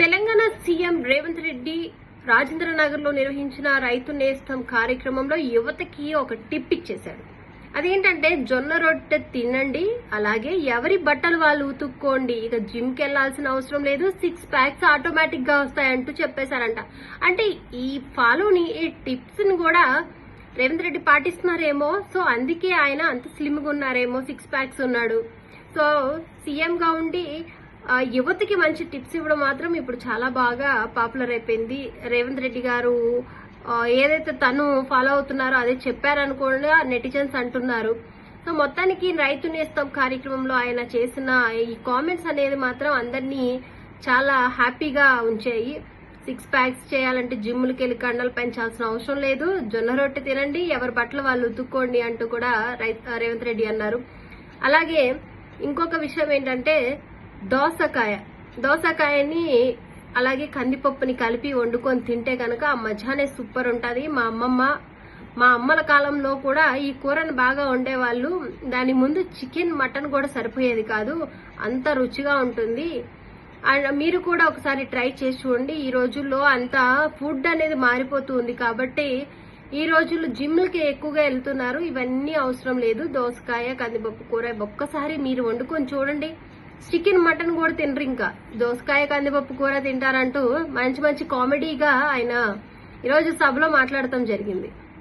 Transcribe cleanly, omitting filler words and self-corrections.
Telangana CM Revanth Reddy Rajendranagar లో నిర్వహించిన రైతు నేస్తం కార్యక్రమంలో యువతకి ఒక టిప్ ఇచ్చేశాడు. అదేంటంటే జొన్న రొట్టె తినండి, అలాగే ఎవరి బట్టలు వాళ్ళు ఉతుక్కోండి, ఇక జిమ్ కి వెళ్లాల్సిన అవసరం లేదు, 6 ప్యాక్స్ ఆటోమేటిక్ గా వస్తాయంటూ చెప్పేశారంట. అంటే ఈ ఫాలోని ఈ టిప్స్ ని కూడా రేవంత్ రెడ్డి పాటిస్తున్నారేమో, సో అందుకే ఆయన అంత స్లిమ్ గా ఉన్నారేమో, 6 ప్యాక్స్ ఉన్నాడు. సో సీఎం గా ఉండి యువతకి మంచి టిప్స్ ఇవ్వడం మాత్రం ఇప్పుడు చాలా బాగా పాపులర్ అయిపోయింది. రేవంత్ రెడ్డి గారు ఏదైతే తను ఫాలో అవుతున్నారో అదే చెప్పారనుకోండి నెటిజన్స్ అంటున్నారు. సో మొత్తానికి రైతు నేస్తం కార్యక్రమంలో ఆయన చేసిన ఈ కామెంట్స్ అనేది మాత్రం అందరినీ చాలా హ్యాపీగా ఉంచాయి. 6 ప్యాక్స్ చేయాలంటే జిమ్లకి వెళ్ళి కండలు పెంచాల్సిన అవసరం లేదు, జొన్న రొట్టె తినండి, ఎవరి బట్టలు వాళ్ళు ఉతుక్కోండి అంటూ కూడా రేవంత్ రెడ్డి అన్నారు. అలాగే ఇంకొక విషయం ఏంటంటే దోసకాయని అలాగే కందిపప్పుని కలిపి వండుకొని తింటే కనుక ఆ మజానే సూపర్ ఉంటుంది. మా అమ్మల కాలంలో కూడా ఈ కూరని బాగా వండేవాళ్ళు. దాని ముందు చికెన్ మటన్ కూడా సరిపోయేది కాదు, అంత రుచిగా ఉంటుంది. అండ్ మీరు కూడా ఒకసారి ట్రై చేసి చూడండి. ఈ రోజుల్లో అంత ఫుడ్ అనేది మారిపోతుంది కాబట్టి ఈ రోజుల్లో జిమ్లకి ఎక్కువగా వెళ్తున్నారు. ఇవన్నీ అవసరం లేదు. దోసకాయ కందిపప్పు కూర ఒక్కసారి మీరు వండుకొని చూడండి. చికెన్ మటన్ కూడా తినరు, ఇంకా దోసకాయ కందిపప్పు కూర తింటారంటూ మంచి మంచి కామెడీగా ఆయన ఈరోజు సభలో మాట్లాడటం జరిగింది.